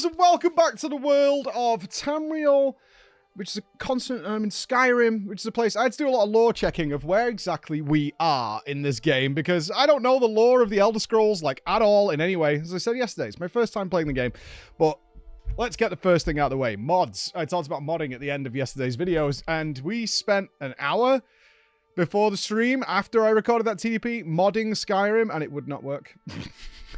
gamers, and welcome back to the world of Tamriel, which is a continent in Skyrim, which is a place I had to do a lot of lore checking of where exactly we are in this game, because I don't know the lore of the Elder Scrolls, like, at all in any way. As I said yesterday, it's my first time playing the game, but let's get the first thing out of the way. Mods. I talked about modding at the end of yesterday's videos, and we spent an hour before the stream, after I recorded that TDP, modding Skyrim, and it would not work.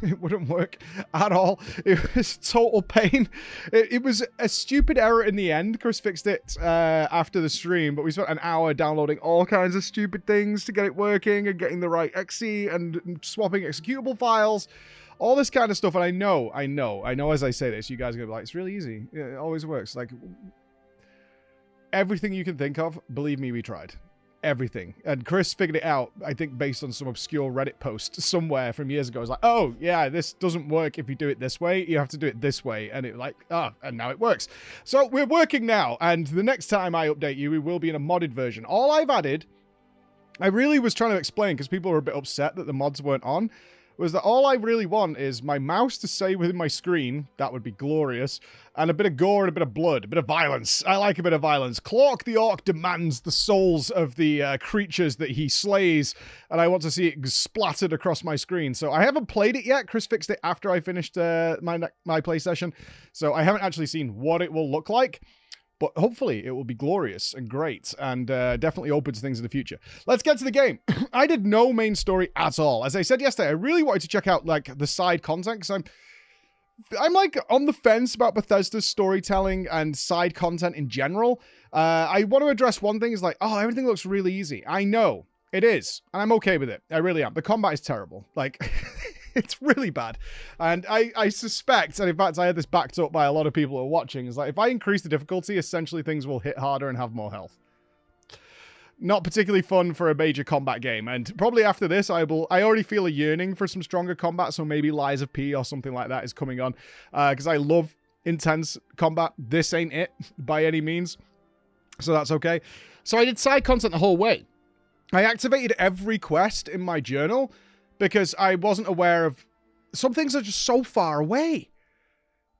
It wouldn't work at all. It was total pain. It was a stupid error in the end. Chris fixed it after the stream, but we spent an hour downloading all kinds of stupid things to get it working and getting the right exe and swapping executable files. All this kind of stuff, and I know as I say this, you guys are going to be like, it's really easy. It always works. Like, everything you can think of, believe me, we tried. Everything. And Chris figured it out, I think, based on some obscure Reddit post somewhere from years ago. It was like, oh, yeah, this doesn't work if you do it this way. You have to do it this way. And it like, and now it works. So we're working now. And the next time I update you, we will be in a modded version. All I've added, I really was trying to explain, because people were a bit upset that the mods weren't on, was that all I really want is my mouse to stay within my screen. That would be glorious. And a bit of gore and a bit of blood, a bit of violence. I like a bit of violence. Clark the Orc demands the souls of the creatures that he slays, and I want to see it splattered across my screen. So I haven't played it yet. Chris fixed it after I finished my play session, so I haven't actually seen what it will look like. But hopefully it will be glorious and great, and definitely opens things in the future. Let's get to the game. I did no main story at all. As I said yesterday, I really wanted to check out like the side content, because I'm like on the fence about Bethesda's storytelling and side content in general. I want to address one thing is like, oh, everything looks really easy. I know it is, and I'm okay with it. I really am. The combat is terrible. Like, it's really bad. And I suspect, and in fact, I had this backed up by a lot of people who are watching, is like, if I increase the difficulty, essentially things will hit harder and have more health. Not particularly fun for a major combat game. And probably after this, I already feel a yearning for some stronger combat, so maybe Lies of P or something like that is coming on. Because I love intense combat. This ain't it by any means. So that's okay. So I did side content the whole way. I activated every quest in my journal, because I wasn't aware of... Some things are just so far away.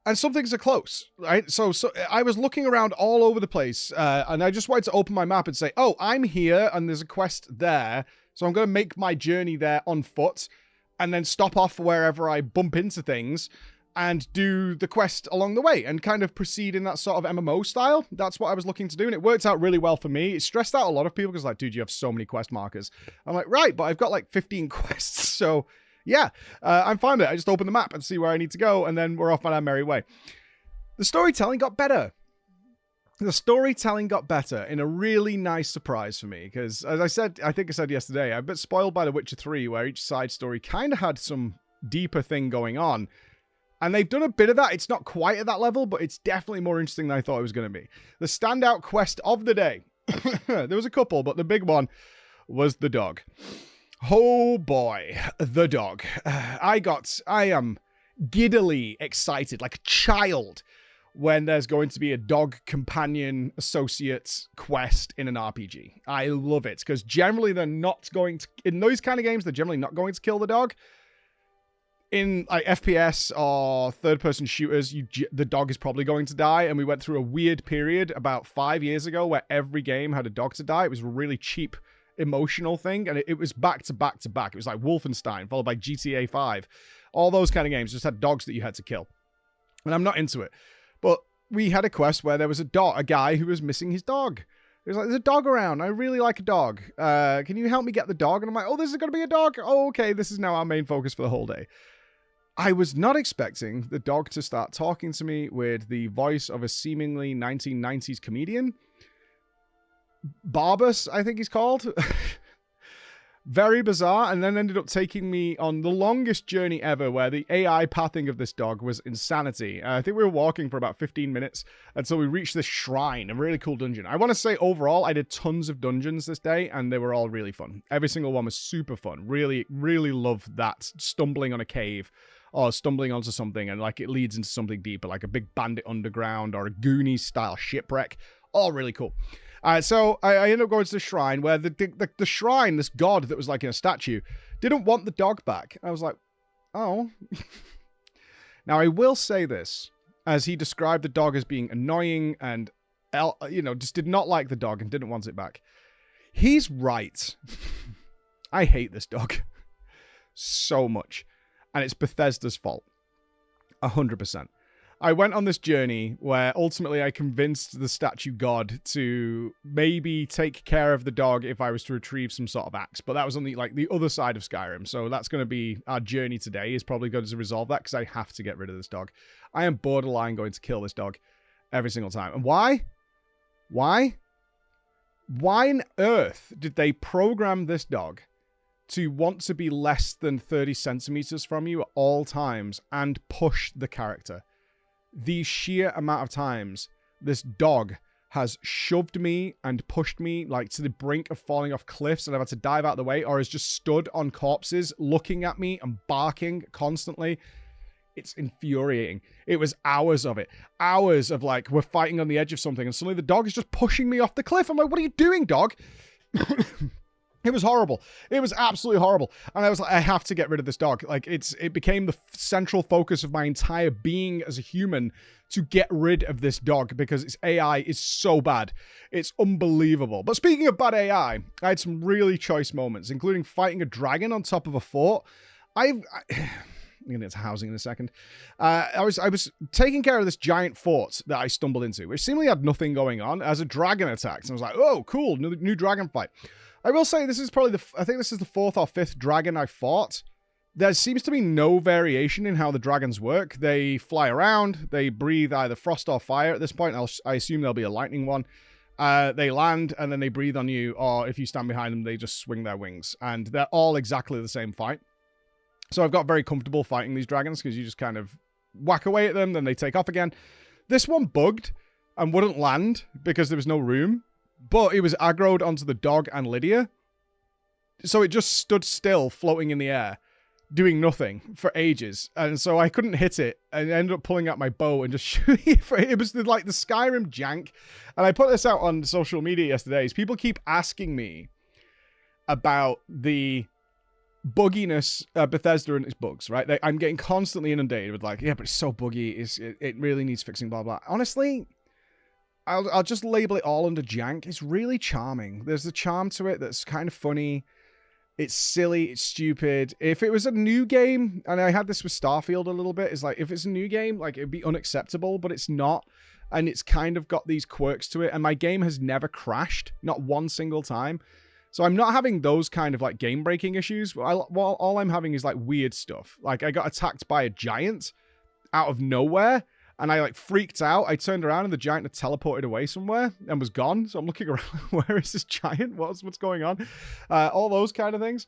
And some things are close, right? So I was looking around all over the place, and I just wanted to open my map and say, oh, I'm here, and there's a quest there, so I'm going to make my journey there on foot, and then stop off wherever I bump into things, and do the quest along the way, and kind of proceed in that sort of MMO style. That's what I was looking to do, and it worked out really well for me. It stressed out a lot of people, because like, dude, you have so many quest markers. I'm like, right, but I've got like 15 quests, so... yeah, I'm fine with it. I just open the map and see where I need to go, and then we're off on our merry way. The storytelling got better. The storytelling got better in a really nice surprise for me, because, as I said, I think I said yesterday, I'm a bit spoiled by The Witcher 3, where each side story kind of had some deeper thing going on. And they've done a bit of that. It's not quite at that level, but it's definitely more interesting than I thought it was going to be. The standout quest of the day. There was a couple, but the big one was the dog. Oh boy, the dog. I am giddily excited, like a child, when there's going to be a dog companion associate quest in an RPG. I love it, because generally they're not going to, in those kind of games, they're generally not going to kill the dog. In like FPS or third-person shooters, the dog is probably going to die, and we went through a weird period about 5 years ago where every game had a dog to die. It was really cheap emotional thing, and it was back to back to back. It was like Wolfenstein followed by GTA 5. All those kind of games just had dogs that you had to kill, and I'm not into it. But we had a quest where there was a guy who was missing his dog. He was like, there's a dog around, I really like a dog, can you help me get the dog? And I'm like, oh, this is gonna be a dog. Oh, okay, this is now our main focus for the whole day. I was not expecting the dog to start talking to me with the voice of a seemingly 1990s comedian. Barbus, I think he's called. Very bizarre, and then ended up taking me on the longest journey ever, where the AI pathing of this dog was insanity. I think we were walking for about 15 minutes until we reached this shrine, a really cool dungeon. I want to say overall, I did tons of dungeons this day, and they were all really fun. Every single one was super fun. Really, really loved that. Stumbling on a cave, or stumbling onto something, and like it leads into something deeper, like a big bandit underground, or a Goonies-style shipwreck. All really cool. So I ended up going to the shrine, where the shrine, this god that was like in a statue, didn't want the dog back. I was like, oh. Now, I will say this. as he described the dog as being annoying and, just did not like the dog and didn't want it back. He's right. I hate this dog so much. And it's Bethesda's fault. 100%. I went on this journey where ultimately I convinced the statue god to maybe take care of the dog if I was to retrieve some sort of axe. But that was on the other side of Skyrim. So that's going to be our journey today, is probably going to resolve that because I have to get rid of this dog. I am borderline going to kill this dog every single time. And why? Why? Why on earth did they program this dog to want to be less than 30 centimeters from you at all times and push the character? The sheer amount of times this dog has shoved me and pushed me like to the brink of falling off cliffs and I've had to dive out of the way, or has just stood on corpses looking at me and barking constantly. It's infuriating. It was hours of it. Hours of like, we're fighting on the edge of something and suddenly the dog is just pushing me off the cliff. I'm like, what are you doing, dog? It was horrible. It was absolutely horrible. And I was like, I have to get rid of this dog. Like, it became the central focus of my entire being as a human to get rid of this dog because its AI is so bad. It's unbelievable. But speaking of bad AI, I had some really choice moments, including fighting a dragon on top of a fort. I'm going to get to housing in a second. I was taking care of this giant fort that I stumbled into, which seemingly had nothing going on, as a dragon attacked. And I was like, oh, cool, new dragon fight. I will say this is probably I think this is the 4th or 5th dragon I fought. There seems to be no variation in how the dragons work. They fly around. They breathe either frost or fire at this point. I assume there'll be a lightning one. They land and then they breathe on you, or if you stand behind them, they just swing their wings. And they're all exactly the same fight. So I've got very comfortable fighting these dragons because you just kind of whack away at them, then they take off again. This one bugged and wouldn't land because there was no room. But it was aggroed onto the dog and Lydia. So it just stood still, floating in the air, doing nothing for ages. And so I couldn't hit it. And I ended up pulling out my bow and just shooting it. It was like the Skyrim jank. And I put this out on social media yesterday. People keep asking me about the bugginess Bethesda and its bugs, right? I'm getting constantly inundated with like, yeah, but it's so buggy. It really needs fixing, blah, blah. Honestly, I'll just label it all under jank. It's really charming. There's a charm to it that's kind of funny. It's silly. It's stupid. If it was a new game, and I had this with Starfield a little bit, is like, if it's a new game, like, it'd be unacceptable, but it's not. And it's kind of got these quirks to it. And my game has never crashed. Not one single time. So I'm not having those kind of like game-breaking issues. All I'm having is like weird stuff. Like, I got attacked by a giant out of nowhere. And I like freaked out. I turned around and the giant had teleported away somewhere and was gone. So I'm looking around. Where is this giant? What's going on? All those kind of things.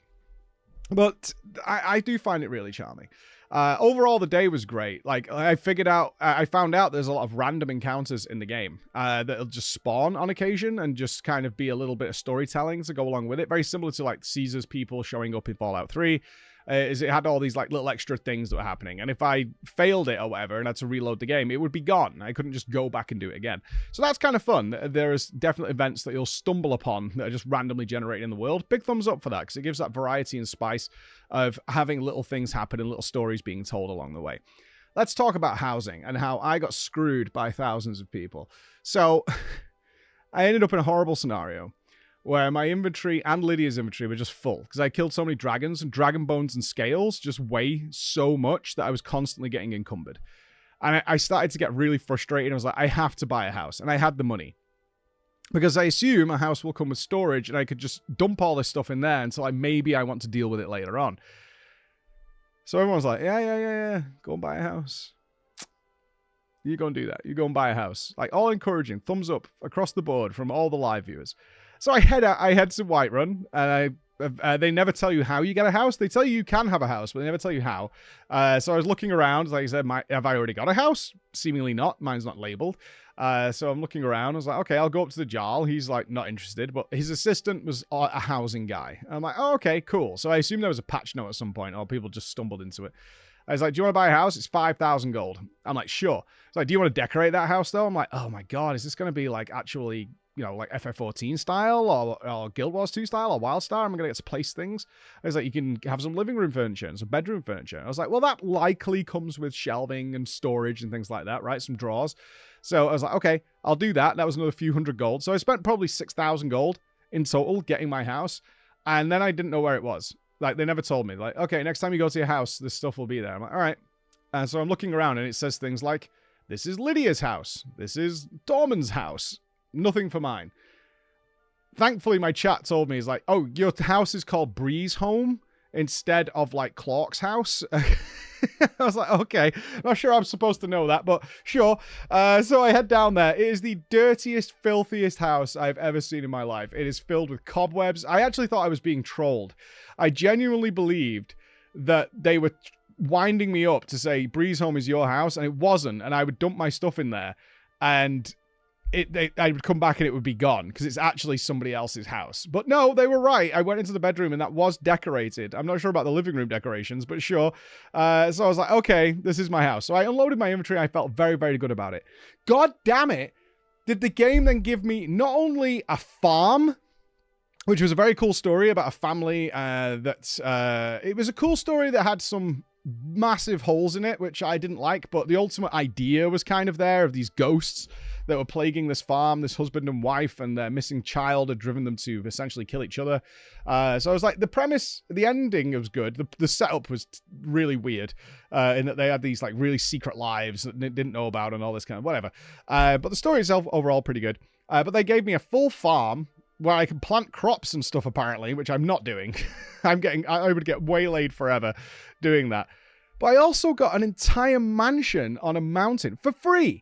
But I do find it really charming. Overall, the day was great. Like, I found out there's a lot of random encounters in the game that'll just spawn on occasion and just kind of be a little bit of storytelling to go along with it. Very similar to like Caesar's people showing up in Fallout 3. Is it had all these like little extra things that were happening, and if I failed it or whatever and had to reload the game, it would be gone. I couldn't just go back and do it again. So that's kind of fun. There is definitely events that you'll stumble upon that are just randomly generated in the world. Big thumbs up for that, because it gives that variety and spice of having little things happen and little stories being told along the way. Let's talk about housing and how I got screwed by thousands of people. So I ended up in a horrible scenario where my inventory and Lydia's inventory were just full because I killed so many dragons, and dragon bones and scales just weigh so much that I was constantly getting encumbered. And I started to get really frustrated. I was like, I have to buy a house. And I had the money because I assume a house will come with storage and I could just dump all this stuff in there until maybe I want to deal with it later on. So everyone's like, yeah, go and buy a house. You go and do that. You go and buy a house. Like, all encouraging, thumbs up across the board from all the live viewers. So I head to Whiterun, and they never tell you how you get a house. They tell you can have a house, but they never tell you how. So I was looking around, like I said, have I already got a house? Seemingly not. Mine's not labeled. So I'm looking around. I was like, okay, I'll go up to the Jarl. He's like not interested, but his assistant was a housing guy. And I'm like, oh, okay, cool. So I assume there was a patch note at some point, or people just stumbled into it. I was like, do you want to buy a house? It's 5,000 gold. I'm like, sure. It's like, do you want to decorate that house though? I'm like, oh my God, is this going to be like actually like FF14 style or Guild Wars 2 style or WildStar. I'm going to get to place things. I was like, you can have some living room furniture and some bedroom furniture. I was like, well, that likely comes with shelving and storage and things like that, right? Some drawers. So I was like, okay, I'll do that. That was another few hundred gold. So I spent probably 6,000 gold in total getting my house. And then I didn't know where it was. Like, they never told me. Like, okay, next time you go to your house, this stuff will be there. I'm like, all right. And so I'm looking around and it says things like, this is Lydia's house. This is Dorman's house. Nothing for mine. Thankfully, my chat told me, he's like, oh, your house is called Breeze Home instead of like Clark's house. I was like, okay, not sure I'm supposed to know that, but sure. So I head down there. It is the dirtiest, filthiest house I've ever seen in my life. It is filled with cobwebs. I actually thought I was being trolled. I genuinely believed that they were winding me up to say Breeze Home is your house, and it wasn't, and I would dump my stuff in there, and I would come back and it would be gone because it's actually somebody else's house. But no, they were right. I went into the bedroom and that was decorated. I'm not sure about the living room decorations, but sure. So I was like, okay, this is my house. So I unloaded my inventory. I felt very, very good about it. God damn it. Did the game then give me not only a farm, which was a very cool story about a family it was a cool story that had some massive holes in it, which I didn't like, but the ultimate idea was kind of there of these ghosts that were plaguing this farm, this husband and wife, and their missing child had driven them to essentially kill each other. So I was like, the premise, the ending was good. The setup was really weird in that they had these like really secret lives that they didn't know about and all this kind of whatever. But the story itself overall pretty good. But they gave me a full farm where I can plant crops and stuff apparently, which I'm not doing. I would get waylaid forever doing that. But I also got an entire mansion on a mountain for free.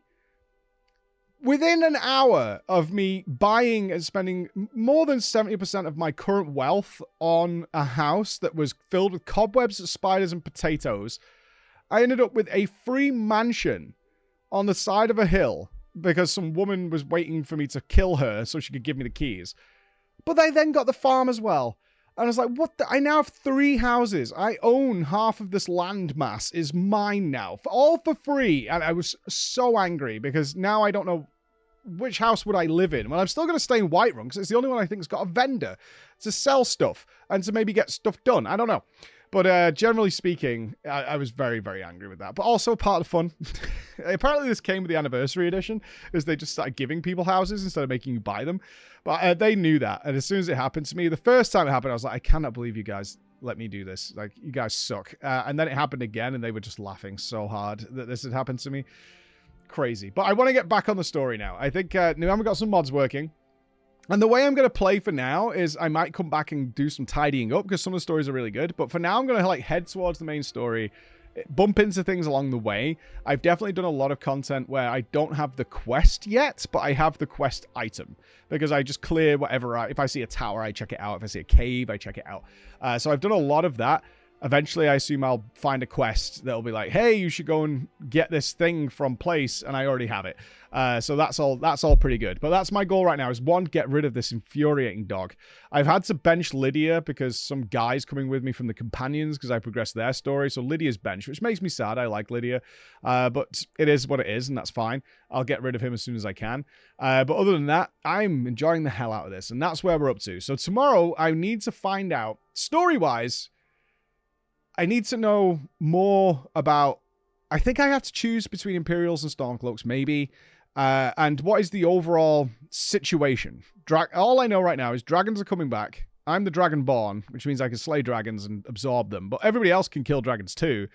Within an hour of me buying and spending more than 70% of my current wealth on a house that was filled with cobwebs, spiders, and potatoes, I ended up with a free mansion on the side of a hill because some woman was waiting for me to kill her so she could give me the keys. But I then got the farm as well. And I was like, what the? I now have 3 houses. I own half of this land mass is mine now. All for free. And I was so angry because now I don't know which house would I live in. Well, I'm still going to stay in Whiterun because it's the only one I think has got a vendor to sell stuff and to maybe get stuff done. I don't know. But generally speaking, I was very, very angry with that. But also part of the fun. Apparently this came with the anniversary edition, is they just started giving people houses instead of making you buy them. But they knew that. And as soon as it happened to me, the first time it happened, I was like, I cannot believe you guys let me do this. Like, you guys suck. And then it happened again, and they were just laughing so hard that this had happened to me. Crazy. But I want to get back on the story now. I think now we've got some mods working. And the way I'm going to play for now is I might come back and do some tidying up because some of the stories are really good. But for now, I'm going to like head towards the main story, bump into things along the way. I've definitely done a lot of content where I don't have the quest yet, but I have the quest item because I just clear whatever. If I see a tower, I check it out. If I see a cave, I check it out. So I've done a lot of that. Eventually, I assume I'll find a quest that'll be like, hey, you should go and get this thing from place, and I already have it. So that's all pretty good. But that's my goal right now is, one, get rid of this infuriating dog. I've had to bench Lydia because some guy's coming with me from the companions because I progressed their story. So Lydia's benched, which makes me sad. I like Lydia. But it is what it is, and that's fine. I'll get rid of him as soon as I can. But other than that, I'm enjoying the hell out of this, and that's where we're up to. So tomorrow, I need to find out, story-wise, I need to know more about, I think I have to choose between Imperials and Stormcloaks, maybe. And what is the overall situation? All I know right now is dragons are coming back. I'm the Dragonborn, which means I can slay dragons and absorb them. But everybody else can kill dragons too,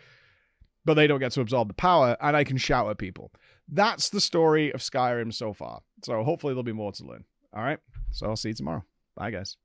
but they don't get to absorb the power, and I can shout at people. That's the story of Skyrim so far. So hopefully there'll be more to learn. All right, so I'll see you tomorrow. Bye, guys.